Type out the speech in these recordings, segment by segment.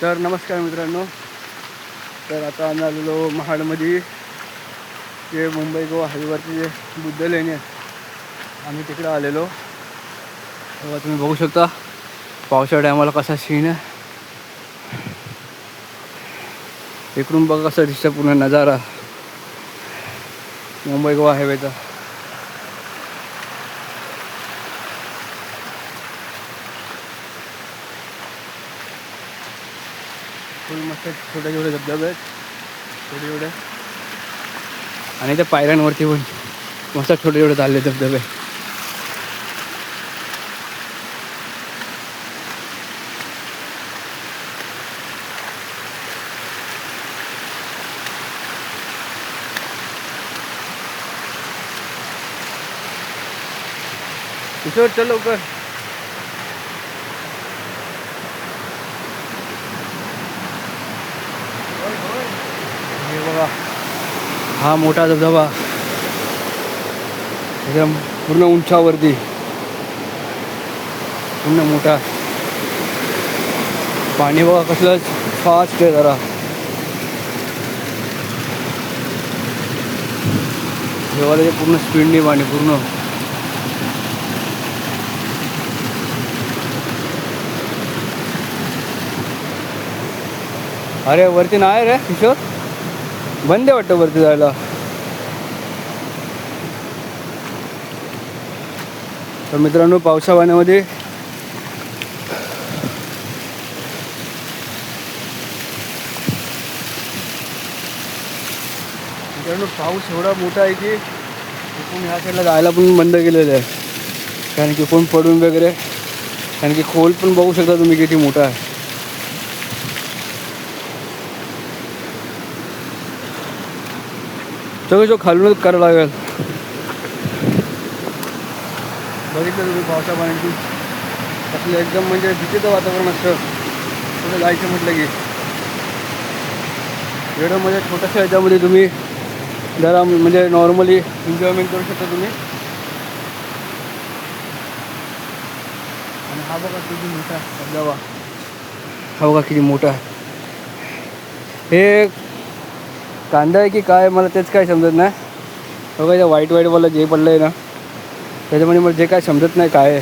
तर नमस्कार मित्रांनो. तर आता आम्ही आलेलो महाडमध्ये जे मुंबई गोवा हायवेवरती जे बुद्ध लेणी आहेत आम्ही तिकडं आलेलो. तेव्हा तुम्ही बघू शकता पावसाळ्या टायमाला कसा सीन आहे. इकडून बघा कसं दिसतं पूर्ण नजारा मुंबई गोवा हायवेचा. फुल मस्त छोटे छोटे धबधबे आहेत, छोटे छोटे. आणि त्या पायऱ्यांवरती पण मस्त छोटे छोटे चालले धबधबे. किशोर चल लवकर. हे बघा हा मोठा धबधबा एकदम पूर्ण उंचावरती, पूर्ण मोठा. पाणी बघा कसलं फास्ट आहे जरा. जेव्हा ते पूर्ण स्पीडने पाणी पूर्ण. अरे वरती नाही रे किशोर, बंद आहे वाटतं वरती जायला. तर मित्रांनो पावसा पाण्यामध्ये पाऊस एवढा मोठा आहे की इकडून ह्या साईडला जायला पण बंद केलेलं आहे, कारण की कोण पडून वगैरे. कारण की खोल पण बघू शकता तुम्ही किती मोठा आहे. सगळं जो खालूनच करावं लागेल. बघितलं तुम्ही पावसा पाण्याची आपलं एकदम म्हणजे भीतीचं वातावरण असतं कुठं जायचं म्हटलं की. एवढं म्हणजे छोट्याशा ह्याच्यामध्ये तुम्ही जरा म्हणजे नॉर्मली एन्जॉयमेंट करू शकता तुम्ही. आणि हा बघा किती मोठा धबधबा, हा बघा किती मोठा आहे. हे कांदा आहे की काय मला तेच काय समजत नाही. बघा त्या व्हाईट व्हाईटवाला जे पडलं आहे ना त्याच्यामध्ये मला जे काय समजत नाही काय आहे.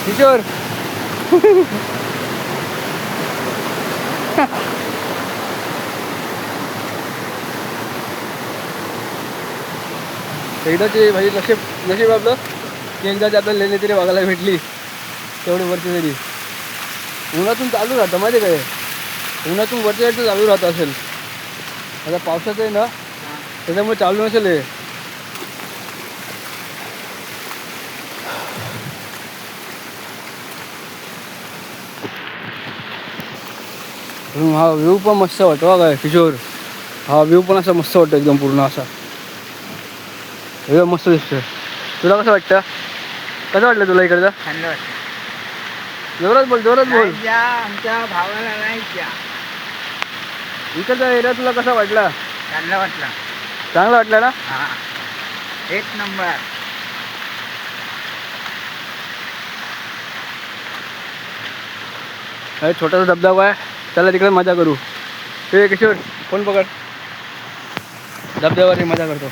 किशोर एकदाची भाई नशीब आपलं की एकदाची आपल्याला लेणी तरी बघायला भेटली. तेवढी वरती तरी उन्हातून चालू राहतं माहिती काय, उन्हातून वरती जायचं चालू राहतं असेल. आता पावसाचं आहे ना त्याच्यामुळे चालू नसेल हे. हा व्ह्यू पण मस्त वाटतो काय किशोर. हा व्ह्यू पण असा मस्त वाटतं एकदम पूर्ण असा एकदम मस्त दिसतोय. तुला कसं वाटतं, कसं वाटलं तुला इकडचं? थंड वाटतं. जोरात बोल, जोरात बोल. आमच्या भावाला नाही द्या. इकडचा एरिया तुला कसा वाटला? चांगला वाटला. चांगला वाटला ना? हा एक नंबर. अरे छोटासा धबधबा आहे, चला तिकडे मजा करू. ते किशोर फोन पकड, धबधब्यावरती मजा करतो.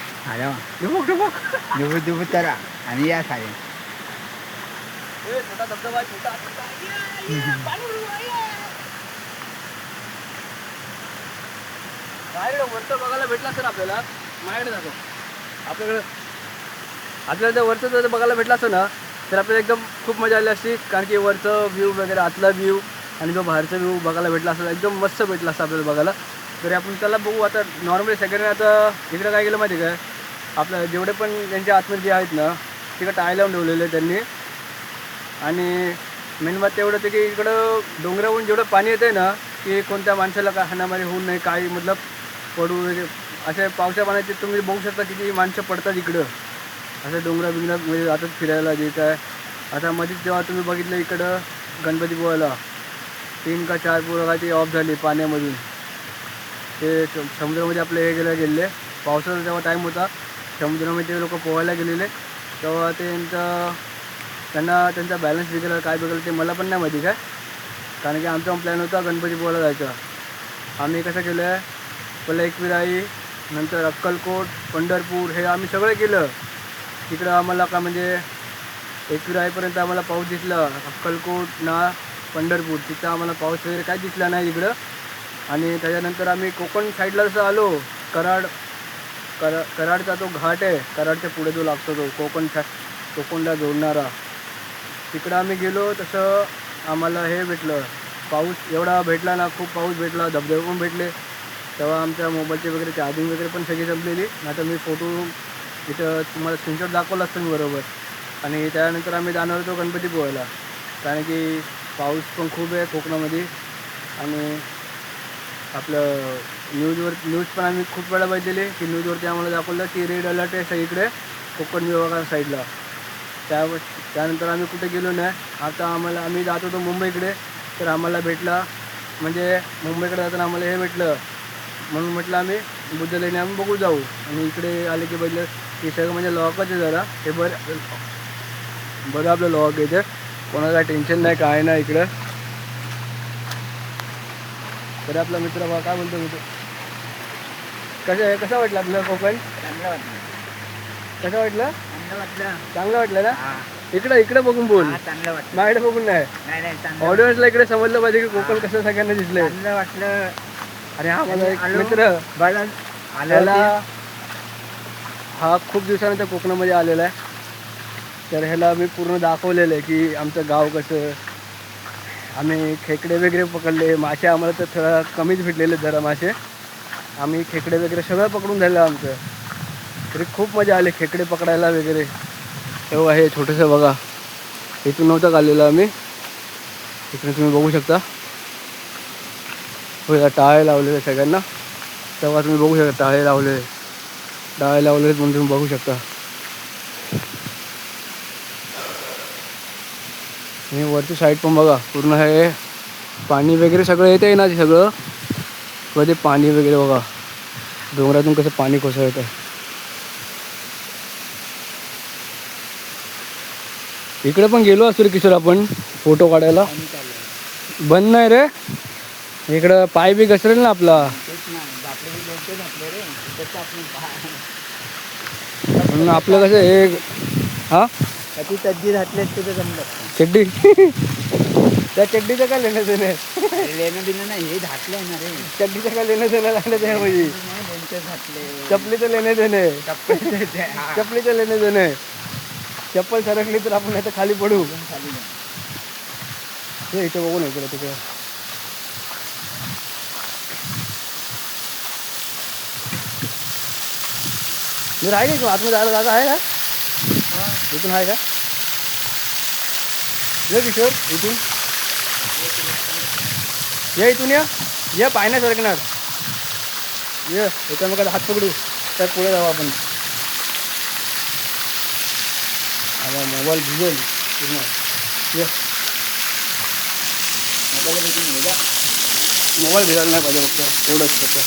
दुबू तरा आणि या सारे छोटा धबधबा छोटा. बाहेर वरचं बघायला भेटला सर आपल्याला. माझ्याकडे जातो आपल्याला जर वरचं जर बघायला भेटला असतं ना तर आपल्याला एकदम खूप मजा आली असती. कारण की वरचं व्ह्यू वगैरे आतला व्ह्यू आणि जो बाहेरचा व्ह्यू बघायला भेटला असता एकदम मस्त भेटला असता आपल्याला बघायला. तरी आपण त्याला बघू. आता नॉर्मली सगळ्यांनी आता इकडं काय केलं माहिती काय, आपलं जेवढे पण त्यांच्या आतमध्ये जे आहेत ना तिकडं टाय लावून ठेवलेले आहे त्यांनी. आणि मेन बात तेवढं होतं की इकडं डोंगरावरून जेवढं पाणी येतं ना की कोणत्या माणसाला काय हाणामारी होऊ नये, काही मतलब पडू असे पावसा पाण्याचे तुम्ही बघू शकता किती माणसं पडतात इकडं असं डोंगरा बिंगरा म्हणजे जातात फिरायला जे काय. आता मध्येच जेव्हा तुम्ही बघितलं इकडं गणपती पोहायला 3 का 4 पोरं काय ते ऑफ झाली पाण्यामधून. ते समुद्रामध्ये आपले हे गेले पावसाचा जेव्हा टाईम होता समुद्रामध्ये ते लोक पोहायला गेलेले तेव्हा त्यांचं त्यांना त्यांचा बॅलन्स बिघडलं काय बिघडलं ते मला पण नाही माहिती काय, कारण की आमचा प्लॅन होता गणपतीपुळ्याला जायचा. आम्ही कसं केलं आहे, पहिलं एकविराई, नंतर अक्कलकोट, पंढरपूर हे आम्ही सगळं केलं. तिकडं आम्हाला का म्हणजे एकविराईपर्यंत आम्हाला पाऊस दिसला, अक्कलकोट ना पंढरपूर तिथं आम्हाला पाऊस वगैरे काय दिसला नाही इकडं. आणि त्याच्यानंतर आम्ही कोकण साईडला जसं आलो, कराडचा तो घाट आहे, कराडच्या पुढे जो लागतो तो कोकणला जोडणारा, तिकडं आम्ही गेलो. तसं आम्हाला हे भेटलं, पाऊस एवढा भेटला ना, खूप पाऊस भेटला, धबधबे पण भेटले. तेव्हा आमच्या मोबाईलचे वगैरे चार्जिंग वगैरे पण सगळी संपलेली. आता मी फोटो इथं तुम्हाला स्क्रीनशॉट दाखवला असतो मी बरोबर. आणि त्यानंतर आम्ही जाणार होतो गणपतीपुळ्याला, कारण की पाऊस पण खूप आहे कोकणामध्ये. आणि आपलं न्यूज पण आम्ही खूप वेळा बघितलेली की न्यूजवरती आम्हाला दाखवलं की रेड अलर्ट आहे सगळीकडे कोकण विभागा साईडला. त्यानंतर आम्ही कुठे गेलो नाही. आता आम्ही जात होतो मुंबईकडे, तर आम्हाला भेटला म्हणजे मुंबईकडे जाताना आम्हाला हे भेटलं, म्हणून म्हटलं आम्ही बुद्ध लेणी आम्ही बघू जाऊ. आणि इकडे आले की बघितलं की सगळं म्हणजे लॉकच आहे जरा. हे बरं आपलं लॉक आहे, कोणाला काय टेन्शन नाही काय नाही इकडं. तर आपला मित्र बघा काय बोलतो मित्र, कसं वाटलं आपलं कोकण? चांगलं वाटलं. कसं वाटलं? चांगलं वाटलं. चांगलं वाटलं ना? हा. इकडं बघून बोल, हा, चांगलं वाटलं. माझ्याकडे बघून नाही. नाही चांगलं ऑडियन्सला इकडे समजलं पाहिजे की कोकण कसं सगळ्यांना दिसलंय. चांगलं वाटलं. आणि हा माझा एक आलो. मित्र बरं ह्याला आलं. हा खूप दिवसानंतर कोकणामध्ये आलेला आहे. तर ह्याला मी पूर्ण दाखवलेलं आहे की आमचं गाव कसं, आम्ही खेकडे वगैरे पकडले. मासे आम्हाला तर थोडा कमीच भेटलेले जरा मासे, आम्ही खेकडे वगैरे सगळं पकडून झालं आमचं. तरी खूप मजा आली खेकडे पकडायला वगैरे. तेव्हा हे छोटंसं बघा, इथून नव्हतं आलेलं आम्ही, इकडे तुम्ही बघू शकता. हो टाळे लावलेले सगळ्यांना, तेव्हा तुम्ही बघू शकता टाळे लावले म्हणून तुम्ही बघू शकता. आणि वरची साईड पण बघा, पूर्ण हे पाणी वगैरे सगळं येतं आहे ना, ते सगळं मध्ये पाणी वगैरे बघा, डोंगरातून कसं पाणी कोसळतं. इकडे पण गेलो असतो रे किशोर आपण फोटो काढायला. बंद नाही रे, इकडं पाय बी घसरेल ना आपला. म्हणून आपलं कसं हे हा ती तज्जी घातली तुझं जमलं. चड्डी त्या चड्डीचं काय लेणं देणं, लेणं बिणं नाही, हे घातलंय ना रे. चड्डीचं काय लेणं देणं लागलं त्यामध्ये. घातले चपलीचं लेणं देणे, खाली चपलीचं लेणं देणे. चप्पल सरकली तर आपण आता खाली पडू. हे इथं बघू नये तिकडे. मी राहिले का आतमध्ये जायला जागा आहे का? इथून आहे का? ये किशोर इथून ये, इथून या पाय नाही सरकणार. ये एकामेकाला हात पकडू, त्यात पुढे जाऊ आपण. आता मोबाईल भिजेल पूर्ण. ये मोबाईल भिजायला नाही पाहिजे फक्त एवढंच फक्त.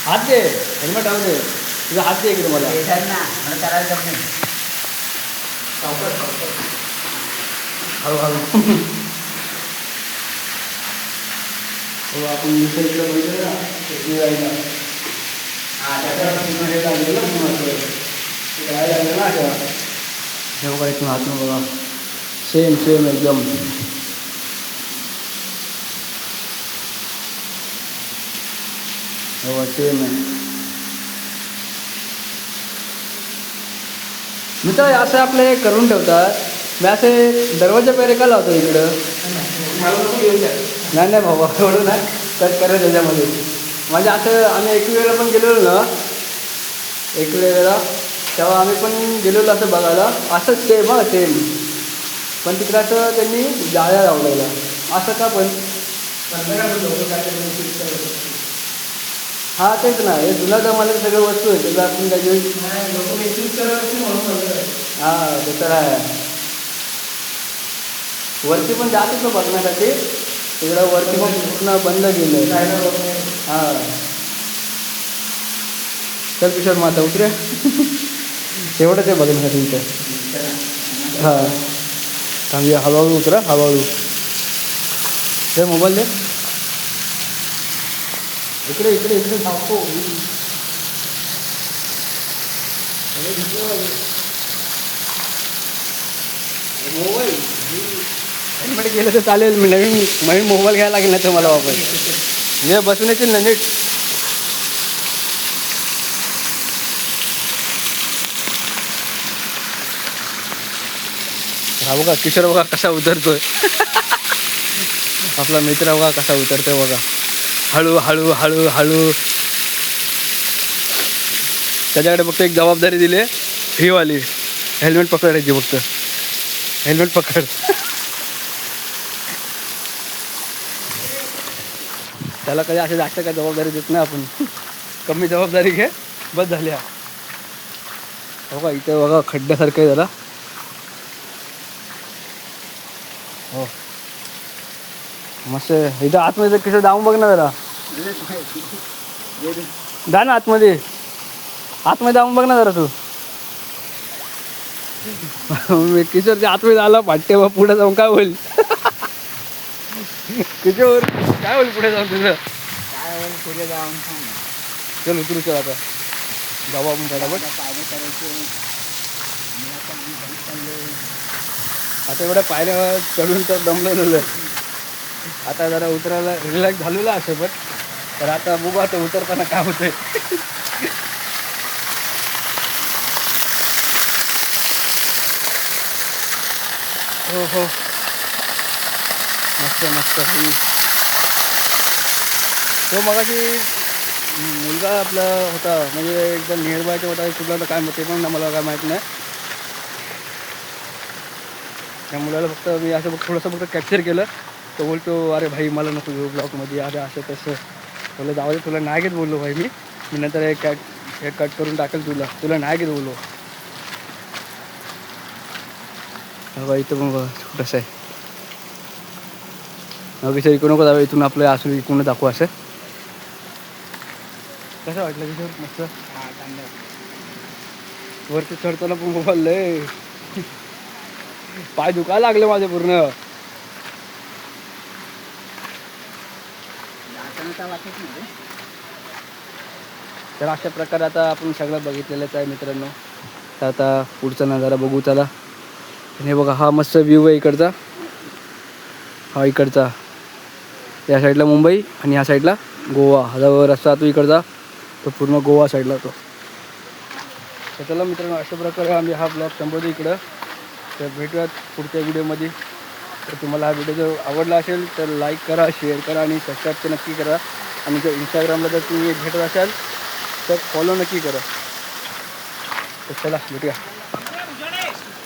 हात दे हेल्मेट आणून दे, तुझा हात दे इकडे मला. करायचं नाही. हळूहळू हो आपण दुसऱ्या इकडे बघितलं ना एकविराईला, त्याच्यावर हे लागलं ना पुन्हा काय लागलं ना तेव्हा. हे बघा इथून हातून बघा, सेम एकदम. हो सेम आहे मित्र. असं आपलं हे करून ठेवतात, मी असे दरवाजा पेरे का लावतो इकडं. नाही भाऊ एवढं नाही तर करत त्याच्यामध्ये. म्हणजे असं आम्ही एकविरेला पण गेलेलो ना, एकविरेला तेव्हा आम्ही पण गेलेलो असं बघायला, असंच सेम. पण तिकडं असं त्यांनी जाळ्या लावलेल्या असं का पण. हा तेच ना, हे जुना जमान्यात सगळ्या वस्तू आहे त्याचा आपण त्याची. हा ते तर आहे. वरती पण जात होतो बघण्यासाठी, तिकडं वरती पण पूर्ण बंद केलं. हां चल किशोर माता उतरे. एवढंच आहे बघण्यासाठी इथं. हां थांबूया, हळूहळू उतरा, हळूहळू. ते मोबाईल दे इकडे इकडे इकडे दाखव. मोबाईल हेल्मेट गेलं तर चालेल. मी नवीन मोबाईल घ्यायला लागेल नाही तर मला वापस हे बसून येतील ना नीट. हा बघा किशोर बघा कसा उतरतोय. आपला मित्र बघा कसा उतरतोय बघा. हळू हळू हळू हळू. त्याच्याकडे फक्त एक जबाबदारी दिली आहे ही वाली, हेल्मेट पकडायची फक्त. हेल्मेट पकड. त्याला कधी असे जास्त काय जबाबदारी देत नाही आपण. कमी जबाबदारी घे बस झाली. बघा इथे बघा खड्ड्यासारखं आहे जरा. हो मस्त आहे. इथं आतमध्ये कसं जाऊन बघ ना जरा. जा ना आतमध्ये, आतमध्ये जाऊन बघ ना जरा तू. मी किशोरच्या आतमध्ये आला पाट्टे बा, पुढे जाऊन काय होईल. किशोर काय होईल पुढे जाऊन तुझं. काय होईल पुढे जाऊन सांग. चल उतरू चल आता जाऊ आपण फटाफट. पायऱ्या करायचे. मला पण मी घरी चाललोय. आता एवढ्या पायऱ्या चढून तर दमलेलं. आता जरा उतरायला रिलॅक्स झालेला असे पण. तर आता बघू आता उतरताना काय होतंय. हो हो मस्त मस्त. तो मगाशी मुलगा आपला होता म्हणजे एकदम नियर बायचा होता. कुठला होता काय ते पण मला काय माहीत नाही. त्या मुलाला फक्त मी असं थोडंसं फक्त कॅप्चर केलं. तो बोलतो अरे भाई मला नको घेऊ ब्लॉकमध्ये. अरे असं तसं. तुला जाऊ दे, तुला नाही घेत बोललो भाई. मी नंतर एक कट करून टाकेल तुला नाही घेत बोललो. बाबा इथं पण बघा छोटंसं आहे. किशोर इकडून नको जावं, इथून आपलं असं इकडून दाखवू असं. कसं वाटलं किशोर. मस्त हा चांगलं. वरती चढताना पण मोबाईल लय पाय दुखायला लागले माझे पूर्ण. जाताना काय वाटत नाही. तर अशा प्रकारे आता आपण सगळं बघितलेलंच आहे मित्रांनो. तर आता पुढचा नजारा बघू चला. हे बघा हा मस्त व्ह्यू आहे इकडचा. हा इकडचा या साईडला मुंबई आणि या साईडला गोवा. हा जो रस्ता तो इकडचा तो पूर्ण गोवा साईडला तो. तर चला मित्रांनो अशा प्रकारे आम्ही हा ब्लॉग संपवतो इकडं. तर भेटूयात पुढच्या व्हिडिओमध्ये. तर तुम्हाला हा व्हिडिओ जर आवडला असेल तर लाईक करा, शेअर करा आणि सबस्क्राईब तर नक्की करा. आणि जर इंस्टाग्रामला जर तुम्ही भेटत असाल तर फॉलो नक्की करा. तर चला भेटूया.